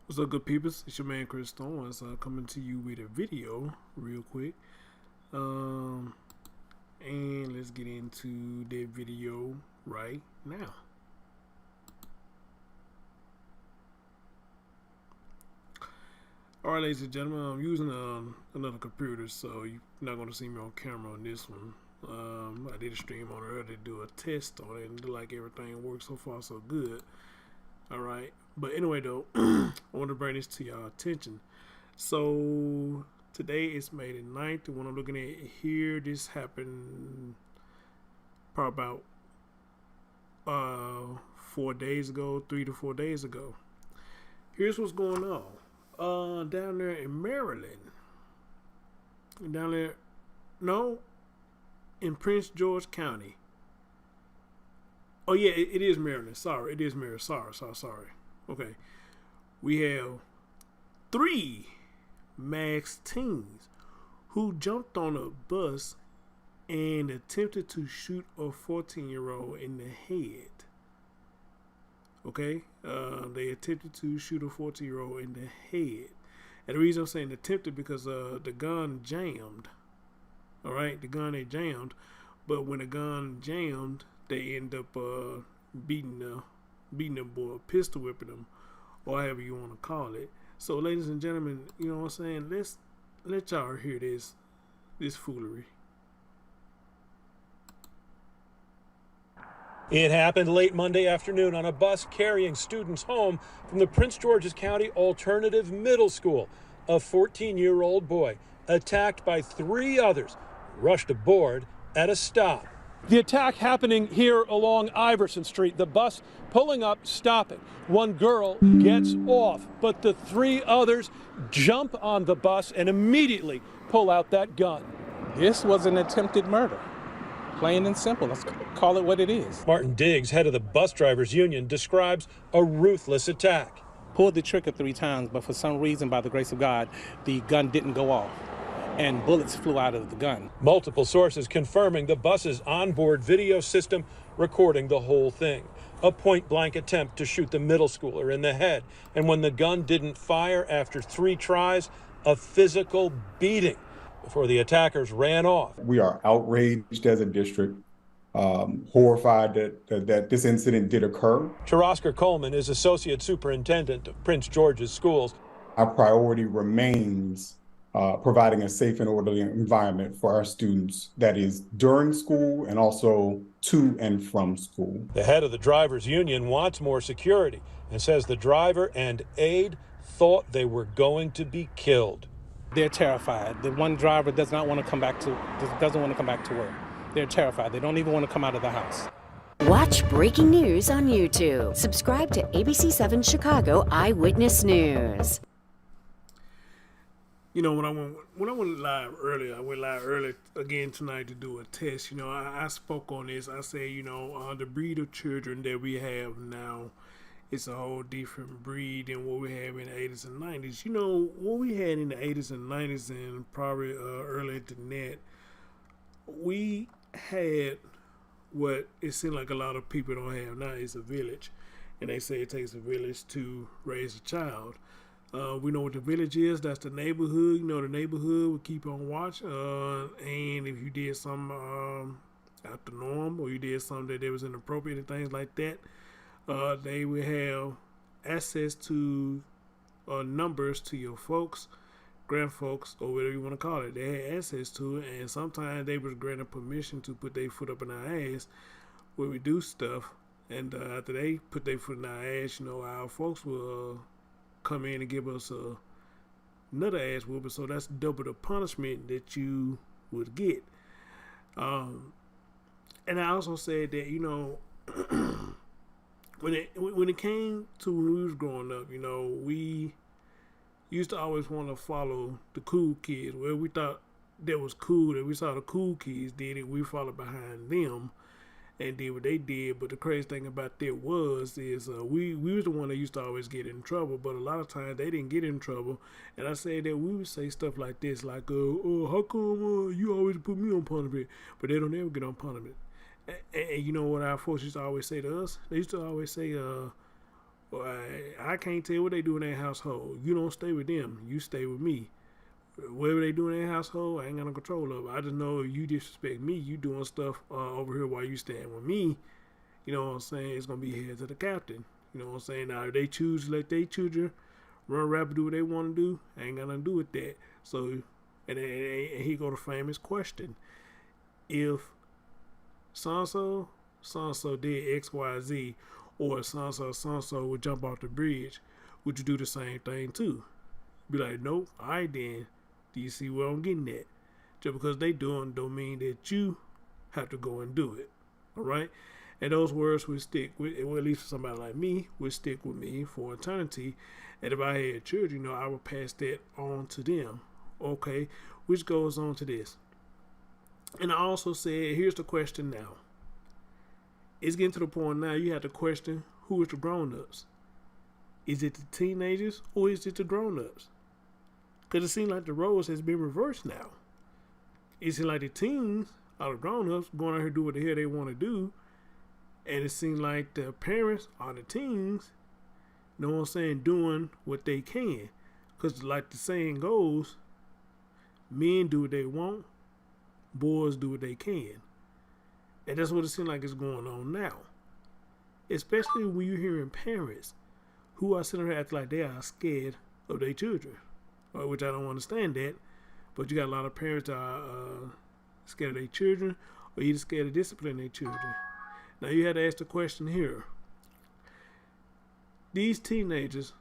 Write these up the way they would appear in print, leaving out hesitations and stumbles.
What's up, good people? It's your man Chris Thorns coming to you with a video real quick. Um, and let's get into the video right now. All right, ladies and gentlemen, I'm using another computer, so you're not going to see me on camera on this one. I did a stream on it earlier to do a test on it, and it looked like everything works so far so good. All right, but anyway though, I want to bring this to y'all attention. So today is May the 9th, and when I'm looking at here, this happened probably about 4 days ago, 3 to 4 days ago. Here's what's going on. Down there in Maryland, down there, no, in Prince George County. Oh yeah, it is Maryland. Sorry, it is Maryland. Sorry. Okay, we have 3 masked teens who jumped on a bus and attempted to shoot a 14-year-old in the head. Okay, they attempted to shoot a 14-year-old in the head, and the reason I'm saying attempted because the gun jammed. All right, the gun they jammed, but when the gun jammed, they end up beating the boy, pistol whipping him, or however you want to call it. So, ladies and gentlemen, you know what I'm saying? Let's let y'all hear this foolery. It happened late Monday afternoon on a bus carrying students home from the Prince George's County Alternative Middle School. A 14-year-old boy, attacked by 3 others, rushed aboard at a stop. The attack happening here along Iverson Street. The bus pulling up, stopping. One girl gets off, but the 3 others jump on the bus and immediately pull out that gun. This was an attempted murder. Plain and simple. Let's call it what it is. Martin Diggs, head of the bus drivers union, describes a ruthless attack. Pulled the trigger 3 times, but for some reason, by the grace of God, the gun didn't go off, and bullets flew out of the gun. Multiple sources confirming the bus's onboard video system recording the whole thing. A point-blank attempt to shoot the middle schooler in the head, and when the gun didn't fire after 3 tries, a physical beating before the attackers ran off. We are outraged as a district, horrified that this incident did occur. Oscar Coleman is Associate Superintendent of Prince George's Schools. Our priority remains providing a safe and orderly environment for our students, that is during school and also to and from school. The head of the drivers union wants more security and says the driver and aide thought they were going to be killed. They're terrified. The one driver doesn't want to come back to work. They're terrified. They don't even want to come out of the house. Watch breaking news on YouTube. Subscribe to ABC7 Chicago Eyewitness News. You know, when I went live earlier, I went live early again tonight to do a test. You know, I spoke on this. I said, you know, the breed of children that we have now, it's a whole different breed than what we have in the 80s and 90s. You know, what we had in the 80s and 90s and probably earlier than that, we had what it seemed like a lot of people don't have now. Is a village. And they say it takes a village to raise a child. We know what the village is. That's the neighborhood. You know, the neighborhood will keep on watch. And if you did something out the norm, or you did something that was inappropriate and things like that, they will have access to numbers to your folks, grandfolks, or whatever you want to call it. They had access to it, and sometimes they was granted permission to put their foot up in our ass when we do stuff. And after they put their foot in our ass, you know, our folks will come in and give us another ass whooping. So that's double the punishment that you would get. And I also said that, you know, when it came to when we was growing up, you know, we used to always want to follow the cool kids. Where we thought that was cool, that we saw the cool kids did it, we followed behind them and did what they did. But the crazy thing about that is we was the one that used to always get in trouble, but a lot of times they didn't get in trouble. And I said that we would say stuff like this, like, oh, how come you always put me on punishment, but they don't ever get on punishment. And you know what our folks used to always say to us? They used to always say, Well, I can't tell what they do in their household. You don't stay with them. You stay with me. Whatever they do in their household, I ain't got no control over. I just know if you disrespect me, you doing stuff over here while you staying with me. You know what I'm saying? It's going to be head to the captain. You know what I'm saying? Now, if they choose to let their children run rap, do what they want to do, I ain't got nothing to do with that. So, and he go to famous question. If so-and-so did X, Y, Z, or so-and-so would jump off the bridge, would you do the same thing too? Be like, nope, all right then. Do you see where I'm getting at? Just because they doing don't mean that you have to go and do it. All right? And those words would stick with, well, at least for somebody like me, would stick with me for eternity. And if I had children, I would pass that on to them. Okay? Which goes on to this. And I also said, here's the question now. It's getting to the point now you have to question who is the grown-ups. Is it the teenagers or is it the grown-ups? Because it seems like the roles has been reversed now. It seems like the teens are the grown-ups going out here do what the hell they want to do. And it seems like the parents are the teens, you know what I'm saying, doing what they can. Because like the saying goes, men do what they want, boys do what they can. And that's what it seems like is going on now. Especially when you're hearing parents who are sitting there acting like they are scared of their children. Which I don't understand that. But you got a lot of parents that are scared of their children, or either scared to discipline their children. Now you had to ask the question here. These teenagers,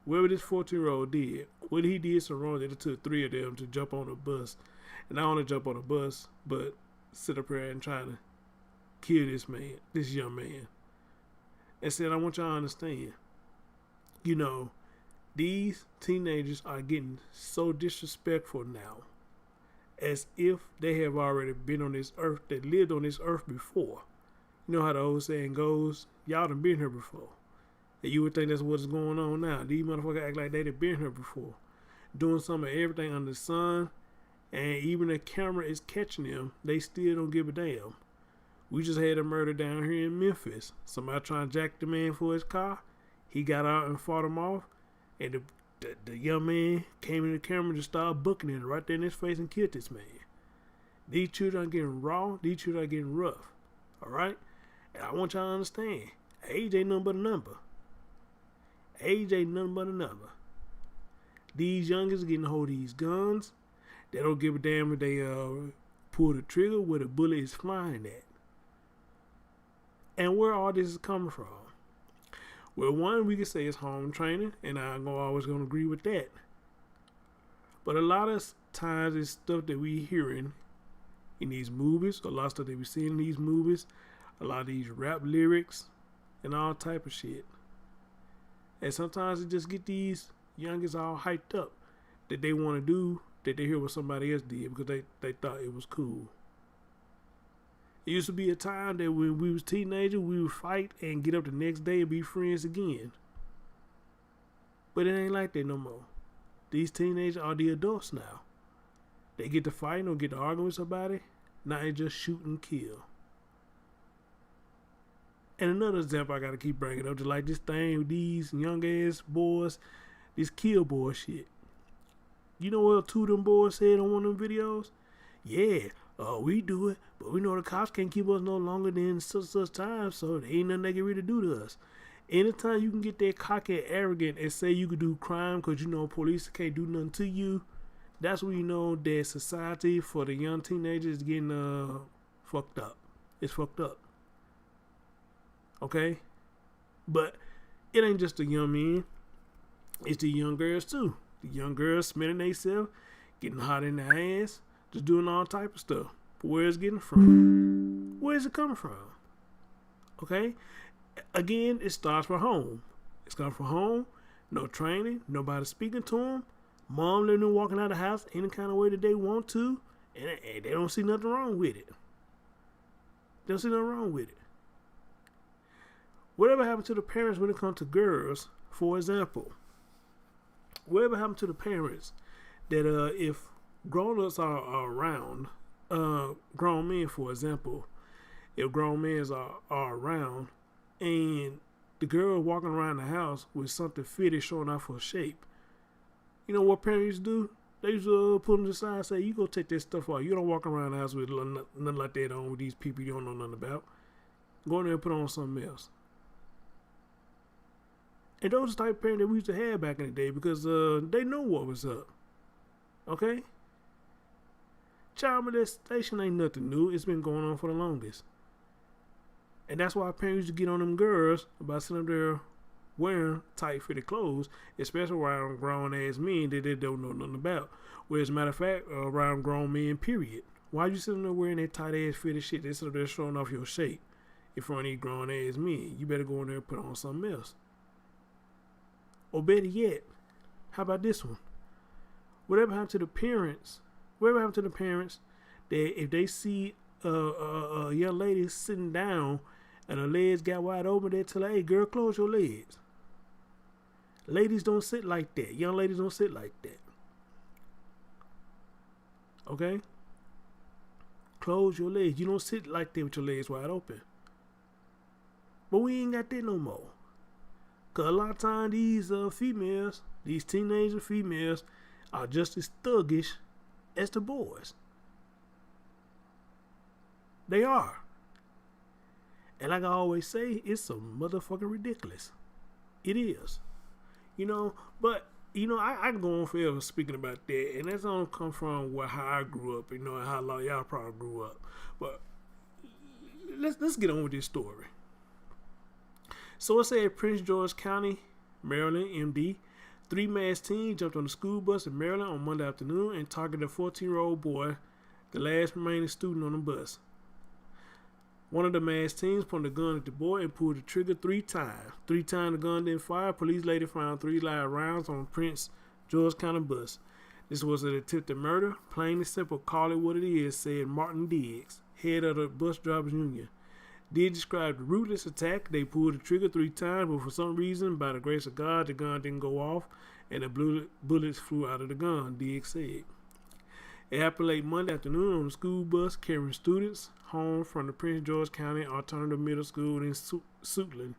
whatever this 14-year-old did, what he did so wrong that it took 3 of them to jump on a bus. And not only jump on a bus, but sit up here and try to kill this young man. And said, I want y'all to understand, these teenagers are getting so disrespectful now, as if they have already been on this earth, they lived on this earth before. You know how the old saying goes, y'all done been here before. And you would think that's what's going on now. These motherfuckers act like they done been here before. Doing some of everything under the sun, and even the camera is catching them, they still don't give a damn. We just had a murder down here in Memphis. Somebody trying to jack the man for his car. He got out and fought him off. And the young man came in the camera and just started booking it right there in his face and killed this man. These children are getting raw. These children are getting rough. All right? And I want y'all to understand, age ain't nothing but a number. Age ain't nothing but a number. These youngins getting a hold of these guns. They don't give a damn if they pull the trigger where the bullet is flying at. And where all this is coming from. Well, one, we could say it's home training, and I'm always going to agree with that. But a lot of times it's stuff that we hearing in these movies, a lot of stuff that we see in these movies, a lot of these rap lyrics, and all type of shit. And sometimes it just get these youngins all hyped up that they want to do, that they hear what somebody else did because they thought it was cool. It used to be a time that when we was teenagers, we would fight and get up the next day and be friends again. But it ain't like that no more. These teenagers are the adults now. They get to fight or get to argue with somebody. Now they just shoot and kill. And another example I gotta keep bringing up, just like this thing with these young ass boys, this kill boy shit. You know what 2 of them boys said on one of them videos? Yeah. We do it, but we know the cops can't keep us no longer than such time, so there ain't nothing they can really do to us. Anytime you can get that cocky and arrogant and say you could do crime because police can't do nothing to you, that's when you know that society for the young teenagers is getting fucked up. It's fucked up. Okay? But it ain't just the young men, it's the young girls too. The young girls smelling themselves, getting hot in their ass, just doing all type of stuff. But where is it getting from? Where is it coming from? Okay? Again, it starts from home. It's coming from home. No training. Nobody speaking to them. Mom letting them walking out of the house any kind of way that they want to. And they don't see nothing wrong with it. They don't see nothing wrong with it. Whatever happened to the parents when it comes to girls, for example? Whatever happened to the parents that if grown-ups are around, grown men, for example, if grown men are around and the girl walking around the house with something fitted showing off her shape. You know what parents used to do? They used to put them to the side and say, you go take that stuff off. You don't walk around the house with nothing like that on with these people you don't know nothing about. Go in there and put on something else. And those are the type of parents that we used to have back in the day because they know what was up. Okay? Child molestation ain't nothing new. It's been going on for the longest. And that's why parents used to get on them girls about sitting up there wearing tight fitted clothes, especially around grown ass men that they don't know nothing about. Well, as a matter of fact, around grown men, period. Why you sitting there wearing that tight ass fitted shit that's up there showing off your shape in front of these grown ass men? You better go in there and put on something else. Or better yet, how about this one? Whatever happened to the parents? Whatever happened to the parents that if they see a young lady sitting down and her legs got wide open, they tell her, hey girl, close your legs. Ladies don't sit like that. Young ladies don't sit like that. Okay? Close your legs. You don't sit like that with your legs wide open. But we ain't got that no more. Because a lot of times these females, these teenager females, are just as thuggish as the boys. They are. And like I always say, it's so motherfucking ridiculous. It is. You know, but, you know, I can go on forever speaking about that. And that's all come from how I grew up, you know, and how a lot of y'all probably grew up. But let's get on with this story. So it said Prince George County, Maryland, MD, 3 masked teens jumped on a school bus in Maryland on Monday afternoon and targeted a 14-year-old boy, the last remaining student on the bus. One of the masked teens pointed a gun at the boy and pulled the trigger 3 times. 3 times the gun didn't fire. Police later found 3 live rounds on Prince George County bus. This was an attempted murder. Plain and simple, call it what it is, said Martin Diggs, head of the Bus Drivers Union. Diggs described the ruthless attack. They pulled the trigger 3 times, but for some reason, by the grace of God, the gun didn't go off and the bullets flew out of the gun, Diggs said. It happened late Monday afternoon on a school bus carrying students home from the Prince George County Alternative Middle School in Suitland.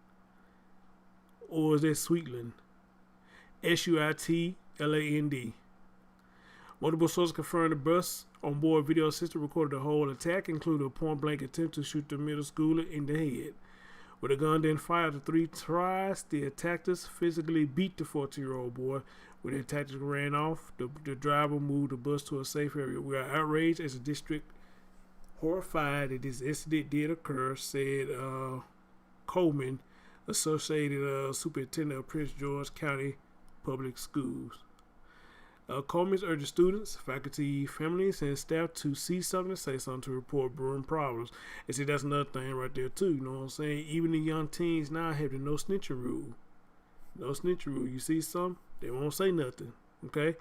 Or is that Sweetland? Suitland. Multiple sources confirmed the bus on board video system recorded the whole attack, including a point-blank attempt to shoot the middle schooler in the head. When the gun then fired the 3 tries, the attackers physically beat the 14-year-old boy. When the attackers ran off, the driver moved the bus to a safe area. We are outraged as a district, horrified that this incident did occur, said Coleman, Associated Superintendent of Prince George County Public Schools. Coleman urged students, faculty, families, and staff to see something and say something to report brewing problems. And see, that's another thing right there, too. You know what I'm saying? Even the young teens now have the no snitching rule. No snitching rule. You see something, they won't say nothing. Okay?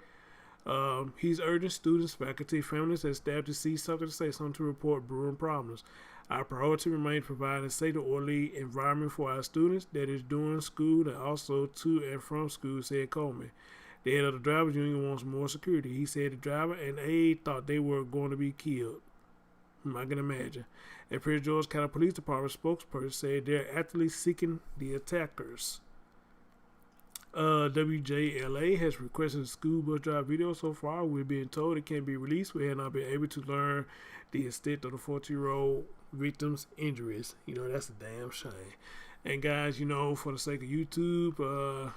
He's urging students, faculty, families, and staff to see something and say something to report brewing problems. Our priority remains providing a safe and orderly environment for our students that is during school and also to and from school, said Coleman. The head of the drivers union wants more security. He said the driver and aide thought they were going to be killed. I can imagine. A Prince George County Police Department spokesperson said they're actively seeking the attackers. WJLA has requested a school bus drive video. So far, we're being told it can't be released. We have not been able to learn the extent of the 14-year-old victim's injuries. You know, that's a damn shame. And guys, you know, for the sake of YouTube,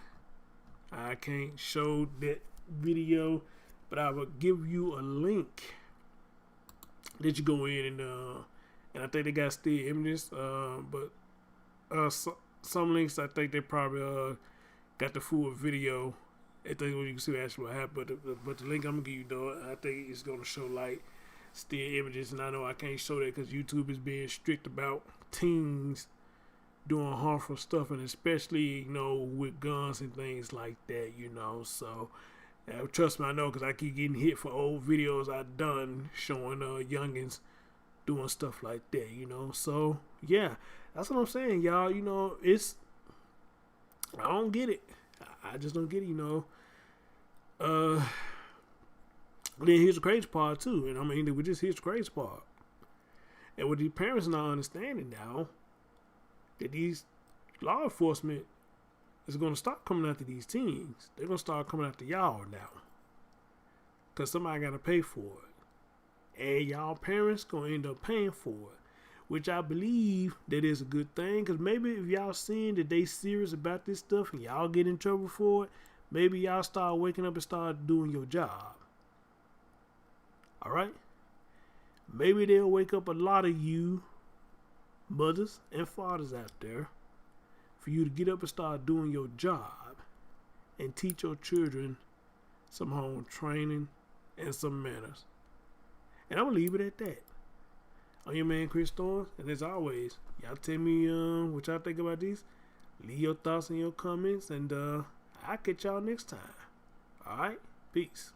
I can't show that video, but I will give you a link that you go in and I think they got still images, but some links I think they probably got the full video. I think you can see actually what happened, but the link I'm gonna give you though, I think it's gonna show like still images, and I know I can't show that because YouTube is being strict about teens doing harmful stuff, and especially, you know, with guns and things like that, you know. So trust me, I know, because I keep getting hit for old videos I've done showing youngins doing stuff like that, you know. So yeah, that's what I'm saying, y'all. You know, I don't get it. I just don't get it, you know. Then here's the crazy part too, and I mean, here's the crazy part, and what the parents not understanding now, that these law enforcement is going to start coming after these teens. They're going to start coming after y'all now. Because somebody got to pay for it. And y'all parents going to end up paying for it. Which I believe that is a good thing. Because maybe if y'all seeing that they serious about this stuff and y'all get in trouble for it, maybe y'all start waking up and start doing your job. Alright? Maybe they'll wake up a lot of you mothers and fathers out there for you to get up and start doing your job and teach your children some home training and some manners. And I'm going to leave it at that. I'm your man, Chris Storms, and as always, y'all tell me what y'all think about these. Leave your thoughts in your comments, and I'll catch y'all next time. Alright? Peace.